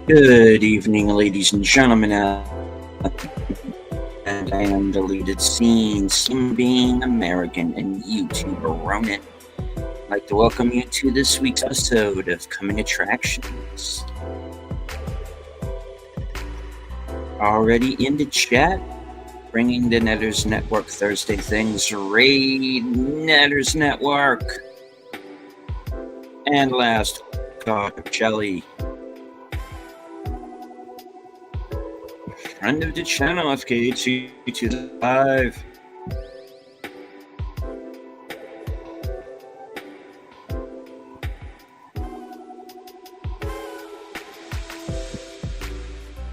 Good evening, ladies and gentlemen, and I am Deleted Scenes, human being, American, and YouTuber Ronan. I'd like to welcome you to this week's episode of Coming Attractions. Already in the chat, bringing the Netters Network Thursday things, Raid Netters Network, and last, God, Jelly. Friend of the channel, FKH2 Live.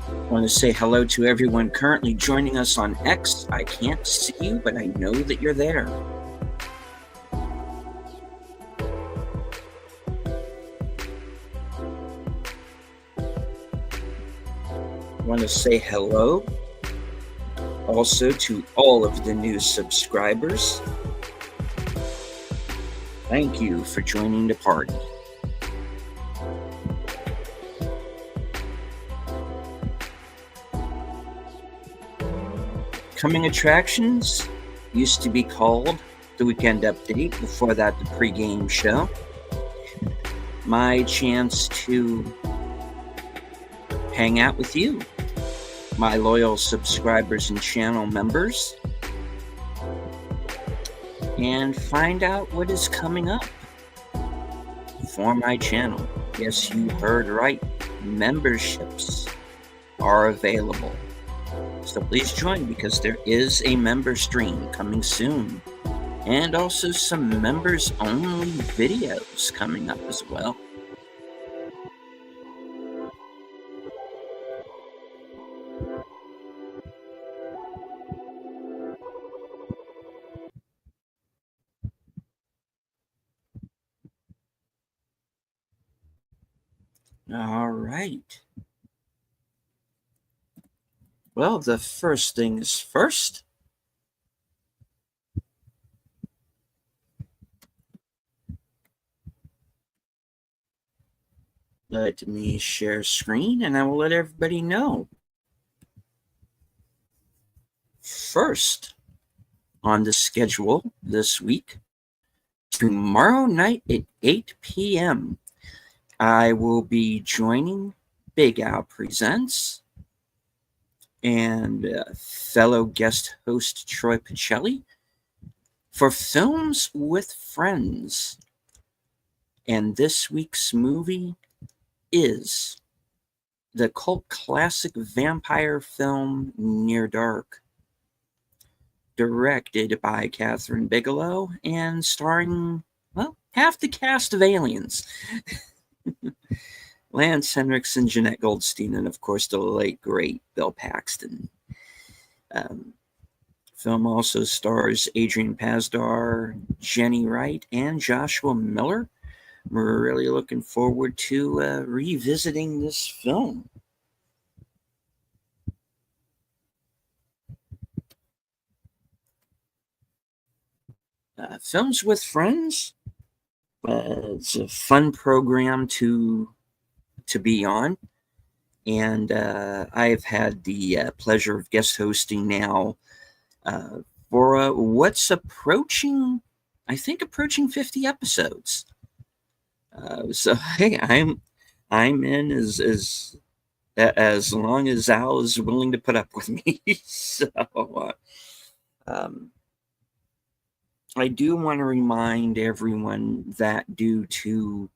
I want to say hello to everyone currently joining us on X. I can't see you, but I know that you're there. I want to say hello also to all of the new subscribers. Thank you for joining the party. Coming Attractions used to be called the Weekend Update, before that the pregame show. My chance to hang out with you, my loyal subscribers and channel members, and find out what is coming up for my channel. Yes, you heard right. Memberships are available. So please join, because there is a member stream coming soon. And also some members-only videos coming up as well. All right. Well, the first thing is first. Let me share screen and I will let everybody know. First on the schedule this week, tomorrow night at 8 p.m., I will be joining Big Al Presents and fellow guest host Troy Pacelli for Films with Friends. And this week's movie is the cult classic vampire film Near Dark, directed by Catherine Bigelow and starring, well, half the cast of Aliens. Lance Henriksen, Jeanette Goldstein, and of course the late great Bill Paxton. Film also stars Adrian Pasdar, Jenny Wright, and Joshua Miller. We're really looking forward to revisiting this film. Films with Friends. It's a fun program to be on, and I've had the pleasure of guest hosting now for what's approaching 50 episodes. So hey, I'm in as long as Al is willing to put up with me. So I do want to remind everyone that due to,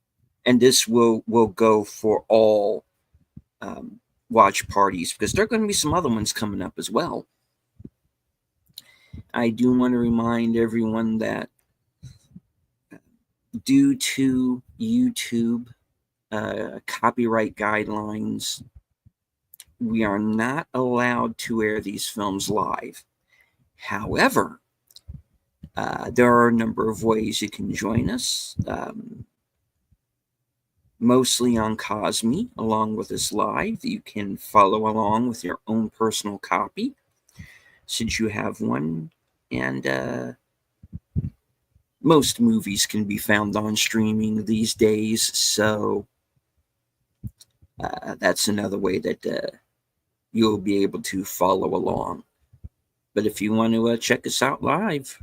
and this will go for all watch parties, because there are going to be some other ones coming up as well. I do want to remind everyone that due to YouTube copyright guidelines, we are not allowed to air these films live. However, there are a number of ways you can join us, mostly on Cosme, along with us live. You can follow along with your own personal copy, since you have one, and most movies can be found on streaming these days, so That's another way that you'll be able to follow along. But if you want to check us out live,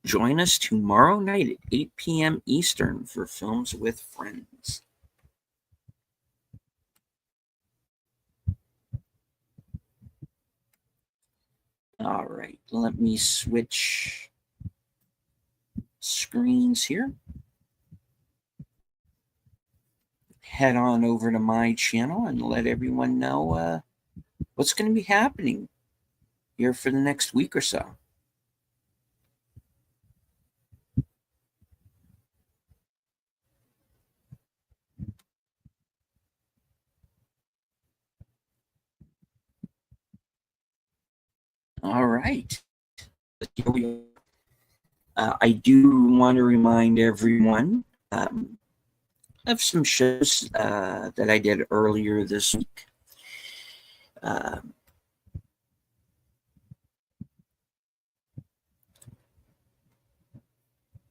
join us tomorrow night at 8 p.m. Eastern for Films with Friends. All right, let me switch screens here. Head on over to my channel and let everyone know what's going to be happening here for the next week or so. All right. Here we are. I do want to remind everyone of some shows that I did earlier this week.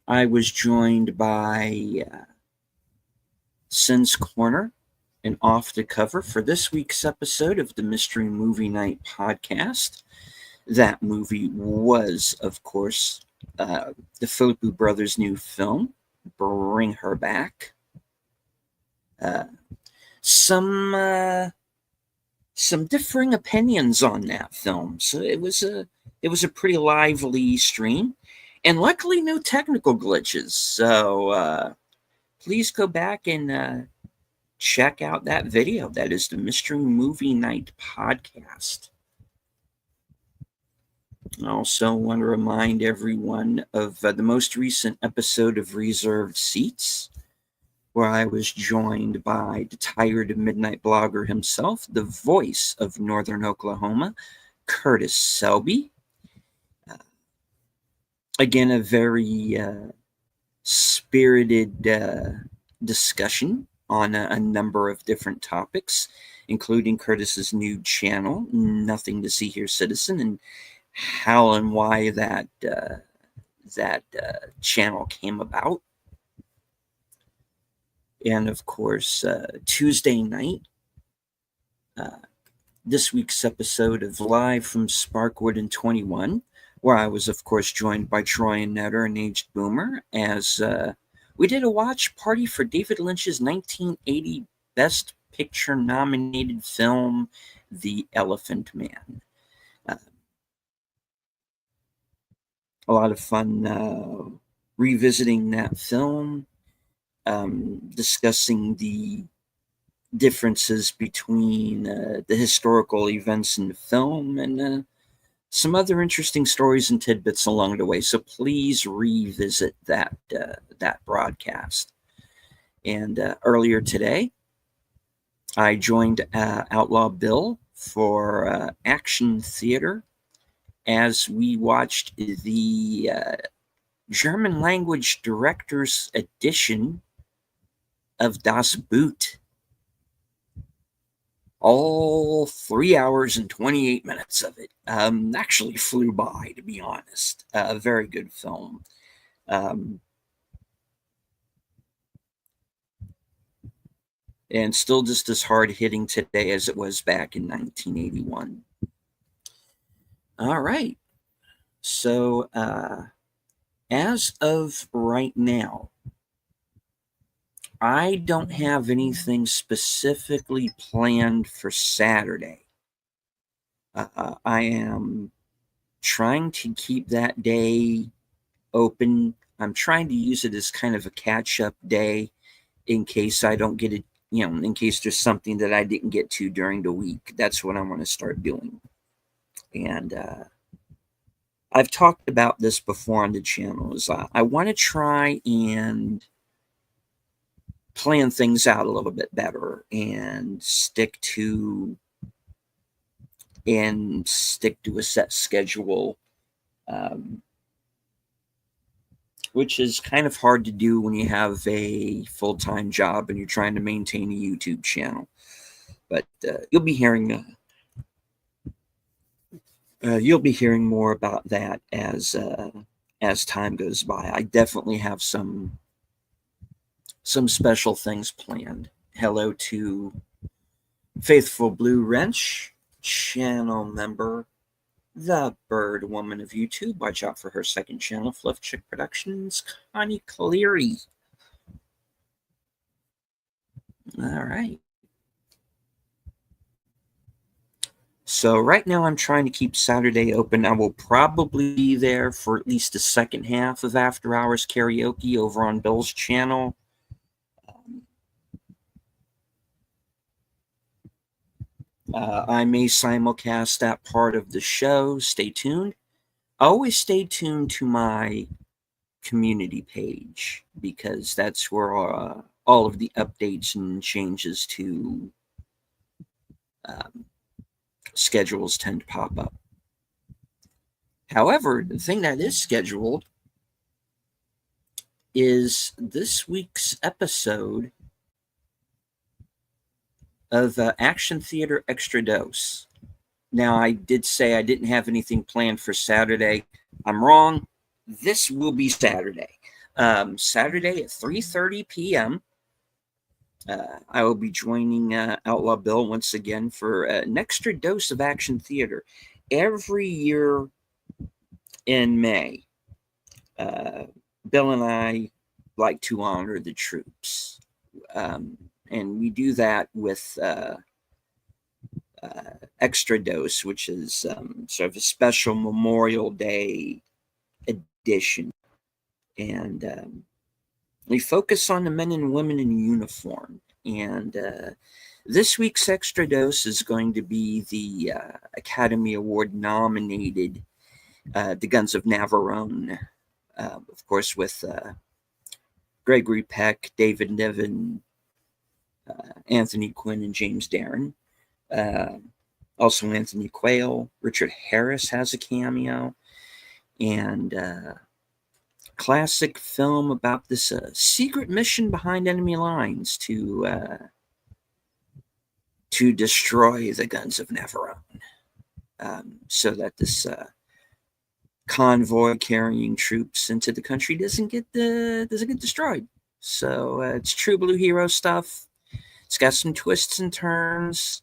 I was joined by Sin's Corner and Off the Cover for this week's episode of the Mystery Movie Night podcast. That movie was, of course, the Philippou brothers' new film, Bring Her Back. Some differing opinions on that film, so it was a pretty lively stream, and luckily no technical glitches. So please go back and check out that video. That is the Mystery Movie Night podcast. I also want to remind everyone of the most recent episode of Reserved Seats, where I was joined by the tired midnight blogger himself, the voice of Northern Oklahoma, Curtis Selby. Again, a very spirited discussion on a number of different topics, including Curtis's new channel, Nothing to See Here Citizen, and how and why that channel came about. And of course, Tuesday night, this week's episode of Live from Sparkwood and 21, where I was, of course, joined by Troy and Netter and Aged Boomer, as we did a watch party for David Lynch's 1980 Best Picture nominated film, The Elephant Man. A lot of fun revisiting that film, discussing the differences between the historical events in the film, and some other interesting stories and tidbits along the way. So please revisit that broadcast. And earlier today, I joined Outlaw Bill for Action Theater as we watched the German language director's edition of Das Boot. All 3 hours and 28 minutes of it. Actually flew by, to be honest. A very good film. And still just as hard hitting today as it was back in 1981. All right. So, as of right now, I don't have anything specifically planned for Saturday. I am trying to keep that day open. I'm trying to use it as kind of a catch-up day in case I don't get it, in case there's something that I didn't get to during the week. That's what I want to start doing. And I've talked about this before on the channel. Is I want to try and plan things out a little bit better and stick to a set schedule, which is kind of hard to do when you have a full-time job and you're trying to maintain a YouTube channel. But you'll be hearing more about that as time goes by. I definitely have some special things planned, hello to Faithful Blue Wrench, channel member, the Bird Woman of YouTube. Watch out for her second channel, Fluff Chick Productions, Connie Cleary. All right. So right now I'm trying to keep Saturday open. I will probably be there for at least the second half of After Hours Karaoke over on Bill's channel. I may simulcast that part of the show. Stay tuned. Always stay tuned to my community page because that's where all of the updates and changes to schedules tend to pop up. However, the thing that is scheduled is this week's episode of Action Theater Extra Dose. Now, I did say I didn't have anything planned for Saturday. I'm wrong. This will be Saturday. Saturday at 3:30 p.m. I will be joining Outlaw Bill once again for an extra dose of Action Theater. Every year in May, Bill and I like to honor the troops. And we do that with Extra Dose, which is sort of a special Memorial Day edition. And we focus on the men and women in uniform. And this week's Extra Dose is going to be the Academy Award nominated The Guns of Navarone, of course, with Gregory Peck, David Niven, Anthony Quinn, and James Darren. Also Anthony Quayle. Richard Harris has a cameo. And classic film about this secret mission behind enemy lines to destroy the Guns of Navarone, so that this convoy carrying troops into the country doesn't get destroyed. So it's true blue hero stuff. It's got some twists and turns.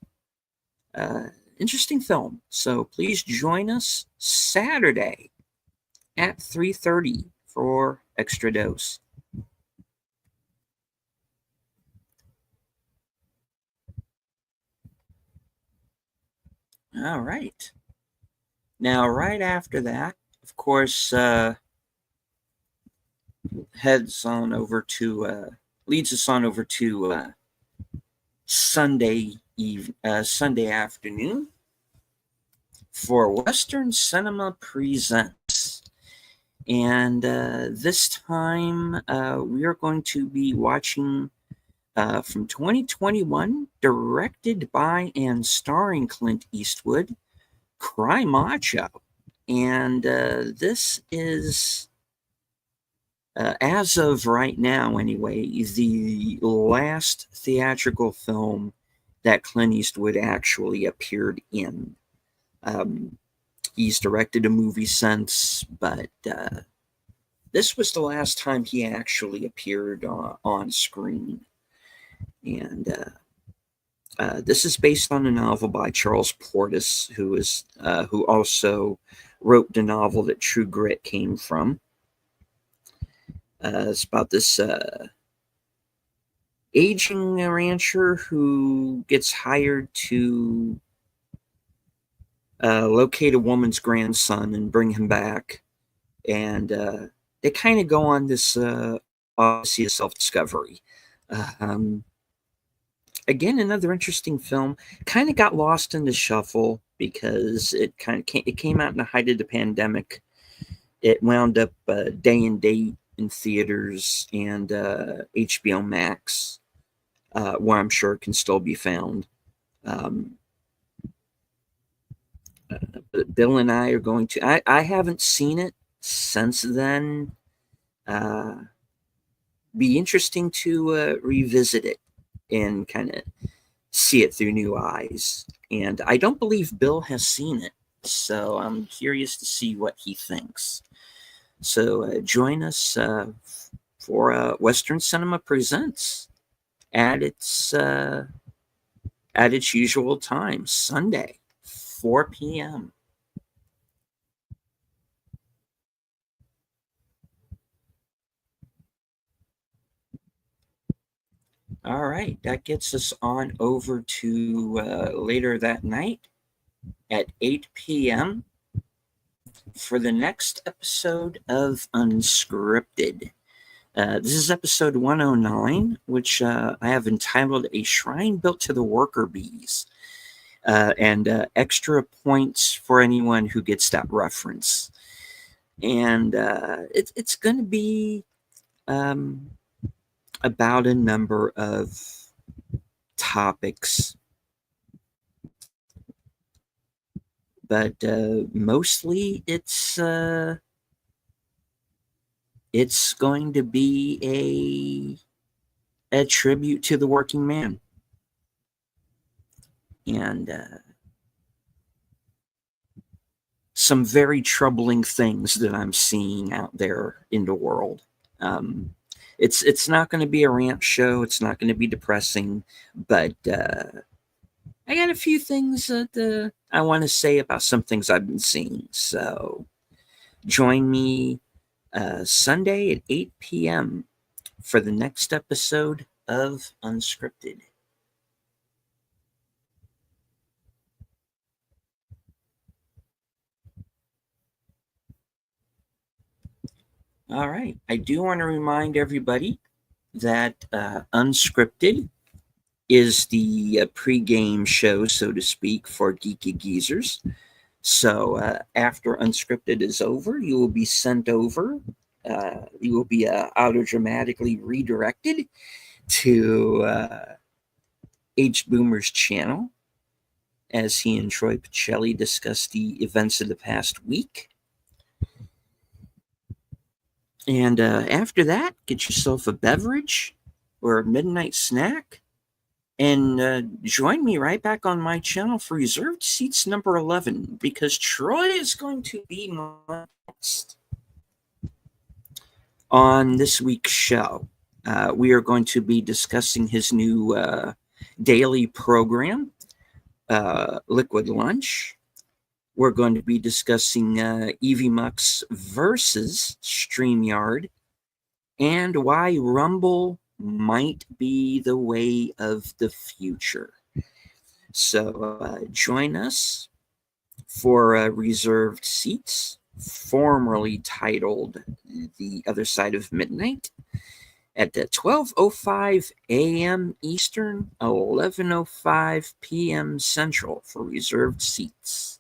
Interesting film. So please join us Saturday at 3:30 for Extra Dose. All right. Now, right after that, of course, leads us on over to Sunday afternoon for Western Cinema Presents. And this time we are going to be watching from 2021, directed by and starring Clint Eastwood, Cry Macho. And this is, as of right now anyway, the last theatrical film that Clint Eastwood actually appeared in. He's directed a movie since, but this was the last time he actually appeared on screen. And this is based on a novel by Charles Portis, who also wrote the novel that True Grit came from. It's about this aging rancher who gets hired to locate a woman's grandson and bring him back. And they kind of go on this odyssey of self-discovery. Again, another interesting film. Kind of got lost in the shuffle because it came out in the height of the pandemic. It wound up day and date in theaters and HBO Max, where I'm sure it can still be found. But Bill and I are going to. I haven't seen it since then. Be interesting to revisit it and kind of see it through new eyes. And I don't believe Bill has seen it, so I'm curious to see what he thinks. So join us for Western Cinema Presents at its usual time, Sunday, 4 p.m. All right, that gets us on over to later that night at 8 p.m. for the next episode of Unscripted. This is episode 109, which I have entitled A Shrine Built to the Worker Bees. And extra points for anyone who gets that reference. And it's going to be about a number of topics, but mostly it's going to be a tribute to the working man. And some very troubling things that I'm seeing out there in the world. It's not going to be a rant show. It's not going to be depressing, but I got a few things that I want to say about some things I've been seeing. So join me Sunday at 8 p.m. for the next episode of Unscripted. All right. I do want to remind everybody that Unscripted is the pregame show, so to speak, for Geeky Geezers. So after Unscripted is over, you will be sent over. You will be auto-dramatically redirected to H. Boomer's channel as he and Troy Pacelli discuss the events of the past week. And after that, get yourself a beverage or a midnight snack and join me right back on my channel for Reserved Seats number 11, because Troy is going to be my guest on this week's show. We are going to be discussing his new daily program, Liquid Lunch. We're going to be discussing EVMux versus StreamYard and why Rumble might be the way of the future. So join us for Reserved Seats, formerly titled The Other Side of Midnight, at 12:05 a.m. Eastern, 11:05 p.m. Central for Reserved Seats.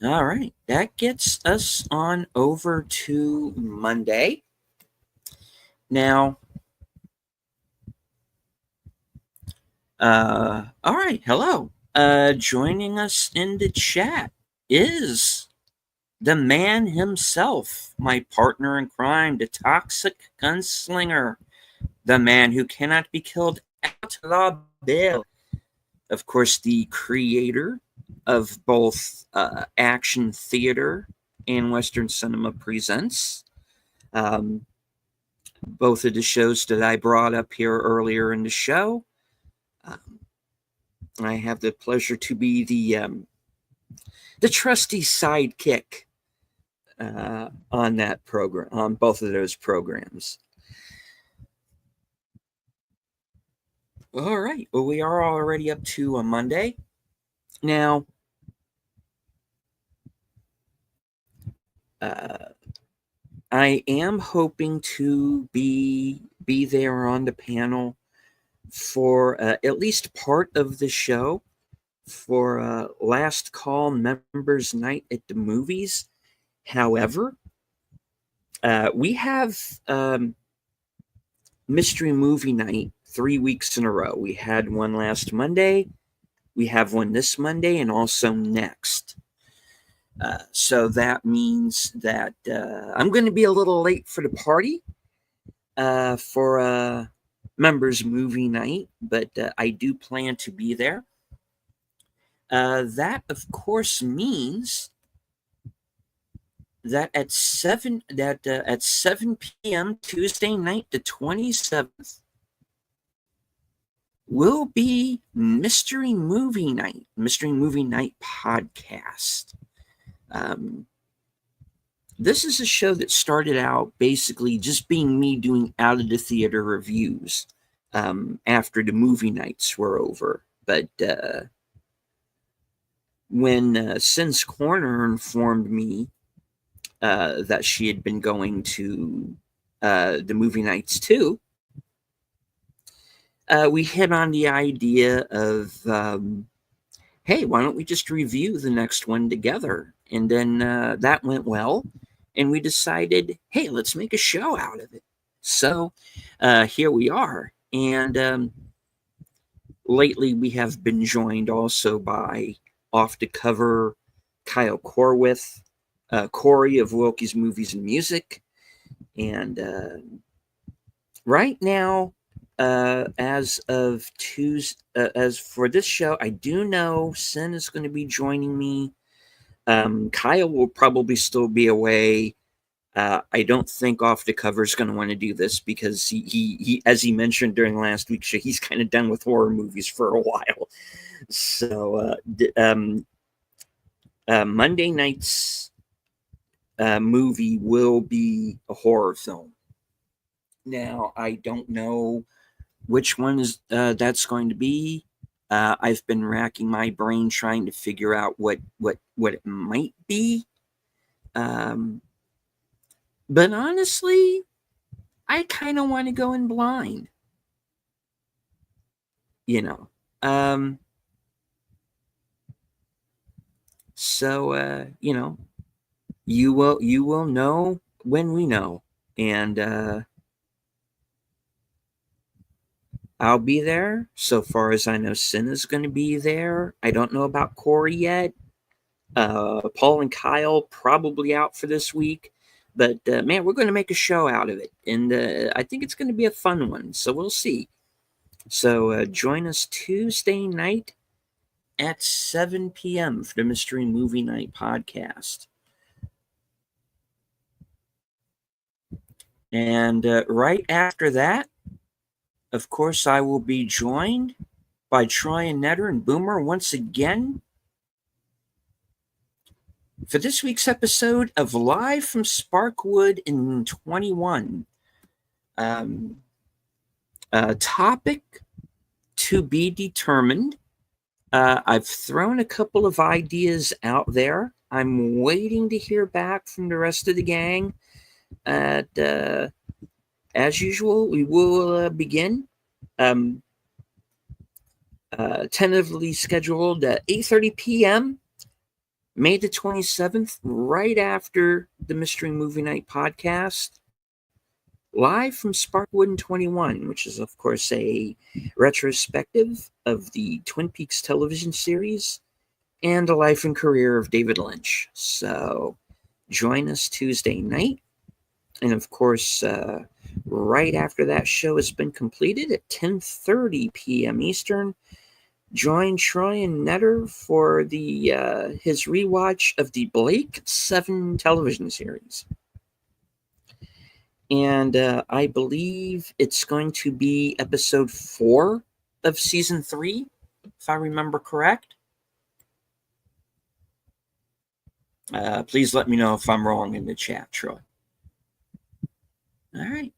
All right, that gets us on over to Monday. Now, all right, hello. Joining us in the chat is the man himself, my partner in crime, the toxic gunslinger, the man who cannot be killed, Outlaw Bill. Of course, the creator of both Action Theater and Western Cinema Presents. Both of the shows that I brought up here earlier in the show. I have the pleasure to be the trusty sidekick on that program, on both of those programs. All right. Well, we are already up to a Monday. Now, I am hoping to be there on the panel for at least part of the show for Last Call Members Night at the Movies. However, we have Mystery Movie Night 3 weeks in a row. We had one last Monday, we have one this Monday, and also next. So that means that I'm going to be a little late for the party for Members Movie Night, but I do plan to be there. That, of course, means that at 7 p.m. Tuesday night, the 27th, will be Mystery Movie Night podcast. This is a show that started out basically just being me doing out of the theater reviews after the movie nights were over. But when Sin's Corner informed me that she had been going to the movie nights too, we hit on the idea of, hey, why don't we just review the next one together? And then that went well, and we decided, hey, let's make a show out of it. So here we are. And lately we have been joined also by Off the Cover Kyle Corwith, Corey of Wilkie's Movies and Music. And right now, as of Tuesday, as for this show, I do know Sin is going to be joining me. Kyle will probably still be away. I don't think Off the Cover is going to want to do this because he, as he mentioned during last week's show, he's kind of done with horror movies for a while. So Monday night's movie will be a horror film. Now, I don't know which one is that's going to be. I've been racking my brain trying to figure out what it might be. But honestly, I kind of want to go in blind. So you will know when we know, and I'll be there. So far as I know, Sin is going to be there. I don't know about Corey yet. Paul and Kyle probably out for this week. But, man, we're going to make a show out of it. And I think it's going to be a fun one. So we'll see. So join us Tuesday night at 7 p.m. for the Mystery Movie Night podcast. And right after that, of course, I will be joined by Troy and Netter and Boomer once again for this week's episode of Live from Sparkwood in 21. Topic to be determined. I've thrown a couple of ideas out there. I'm waiting to hear back from the rest of the gang. As usual, we will begin tentatively scheduled at 8:30 p.m. May the 27th, right after the Mystery Movie Night podcast, live from Sparkwood in 21, which is, of course, a retrospective of the Twin Peaks television series and the life and career of David Lynch. So join us Tuesday night. And, of course, right after that show has been completed at 10:30 p.m. Eastern, join Troy and Netter for his rewatch of the Blake 7 television series. And I believe it's going to be episode 4 of season 3, if I remember correct. Please let me know if I'm wrong in the chat, Troy. All right.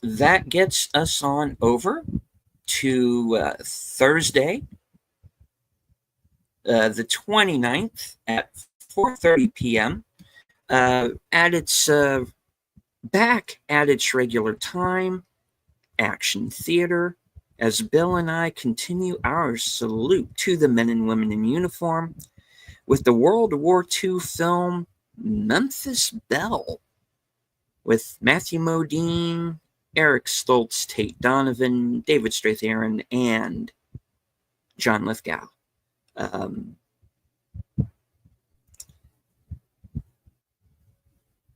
That gets us on over to Thursday, the 29th at 4:30 p.m. At its back at its regular time, Action Theater, as Bill and I continue our salute to the men and women in uniform with the World War II film Memphis Belle, with Matthew Modine, Eric Stoltz, Tate Donovan, David Strathairn, and John Lithgow.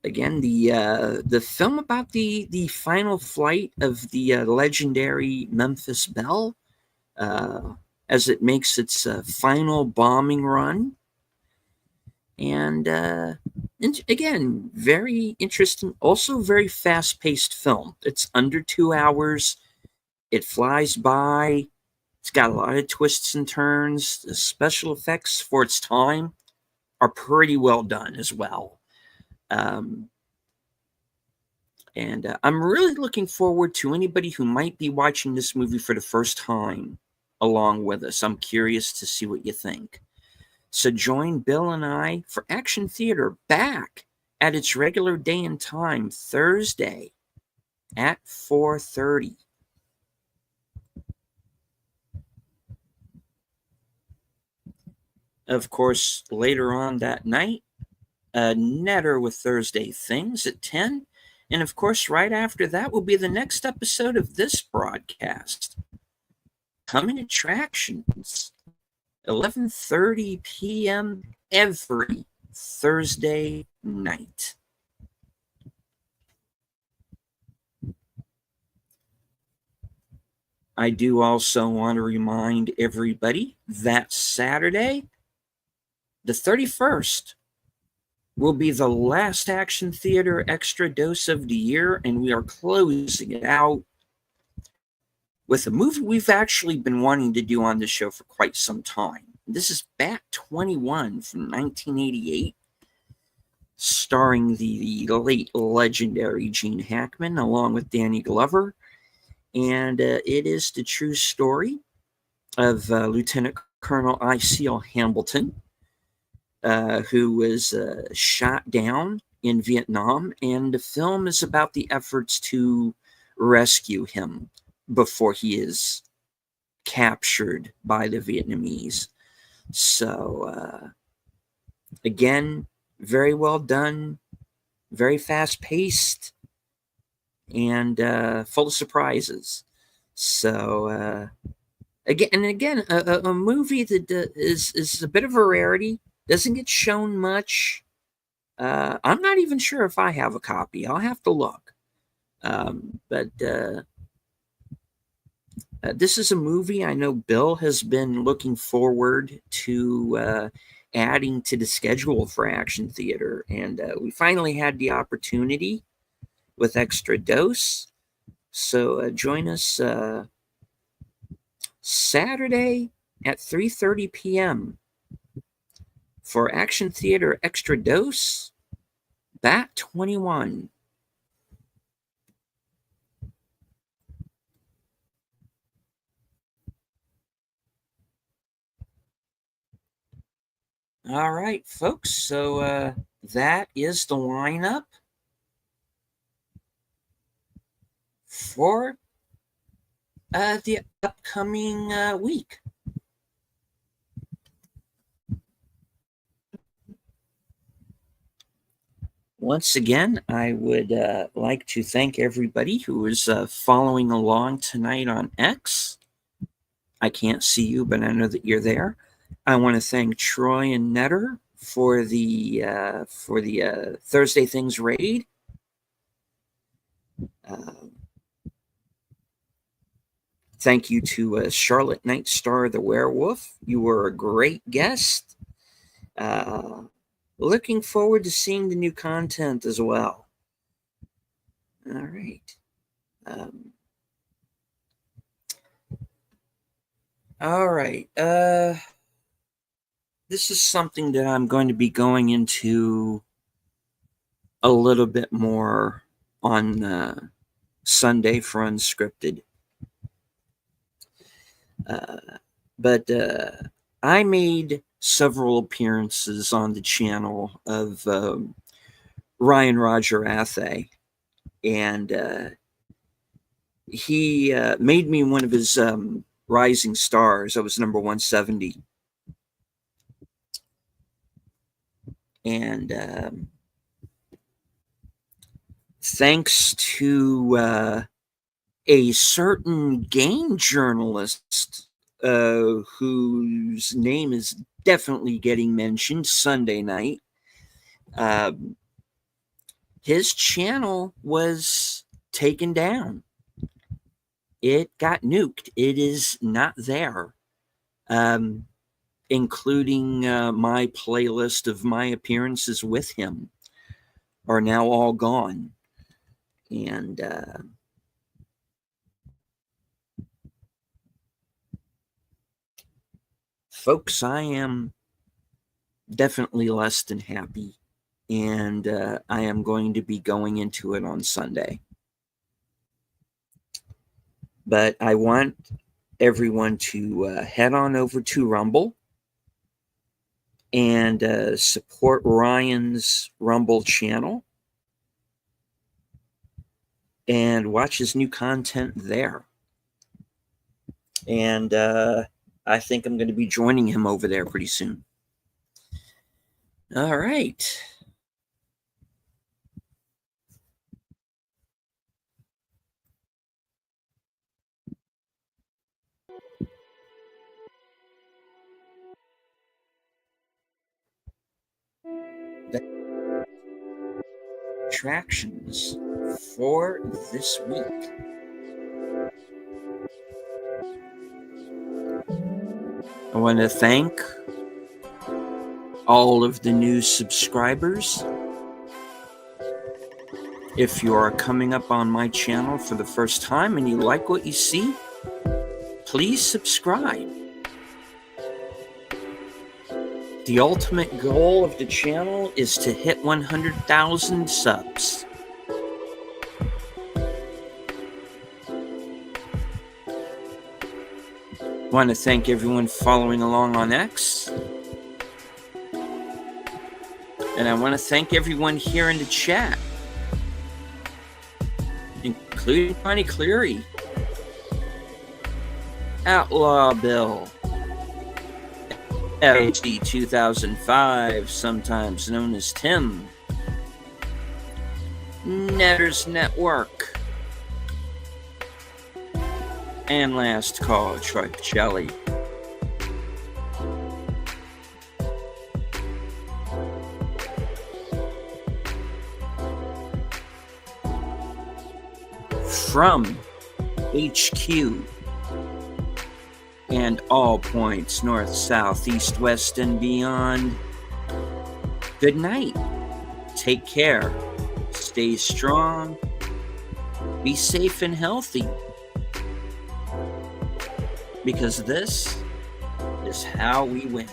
Again, the film about the final flight of the legendary Memphis Belle as it makes its final bombing run. And again, very interesting, also very fast-paced film. It's under 2 hours. It flies by. It's got a lot of twists and turns. The special effects for its time are pretty well done as well. And I'm really looking forward to anybody who might be watching this movie for the first time along with us. I'm curious to see what you think. So join Bill and I for Action Theater back at its regular day and time, Thursday at 4:30. Of course, later on that night, Netter with Thursday Things at 10. And of course, right after that will be the next episode of this broadcast. Coming Attractions, 11:30 p.m. every Thursday night. I do also want to remind everybody that Saturday, the 31st, will be the last Action Theater Extra Dose of the year, and we are closing it out with a movie we've actually been wanting to do on this show for quite some time. This is Bat 21 from 1988, starring the late legendary Gene Hackman along with Danny Glover. And it is the true story of Lieutenant Colonel I.C.L. Hambleton, who was shot down in Vietnam. And the film is about the efforts to rescue him before he is captured by the Vietnamese. So, again, very well done, very fast-paced, and full of surprises. So, again, a movie that is a bit of a rarity, doesn't get shown much. I'm not even sure if I have a copy. I'll have to look. But this is a movie I know Bill has been looking forward to adding to the schedule for Action Theater. And we finally had the opportunity with Extra Dose. So join us Saturday at 3:30 p.m. for Action Theater Extra Dose, Bat 21. All right, folks. So that is the lineup for the upcoming week. Once again, I would like to thank everybody who is following along tonight on X. I can't see you, but I know that you're there. I want to thank Troy and Netter for the Thursday Things raid. Thank you to Charlotte Nightstar the Werewolf. You were a great guest. Looking forward to seeing the new content as well. All right. All right. This is something that I'm going to be going into a little bit more on Sunday for Unscripted. But I made several appearances on the channel of Ryan Roger Athay, and he made me one of his rising stars. I was number 170. And thanks to a certain game journalist whose name is definitely getting mentioned Sunday night, his channel was taken down. It got nuked. It is not there. including my playlist of my appearances with him, are now all gone. And folks, I am definitely less than happy, and I am going to be going into it on Sunday. But I want everyone to head on over to Rumble and support Ryan's Rumble channel and watch his new content there. And I think I'm going to be joining him over there pretty soon. All right. Attractions for this week. I want to thank all of the new subscribers. If you are coming up on my channel for the first time and you like what you see, please subscribe. The ultimate goal of the channel is to hit 100,000 subs. I want to thank everyone following along on X. And I want to thank everyone here in the chat, including Connie Cleary, Outlaw Bill, LHD 2005, sometimes known as Tim, Netters Network, and last call, Troy Pacelli. From HQ and all points north, south, east, west, and beyond, good night. Take care. Stay strong. Be safe and healthy. Because this is how we win.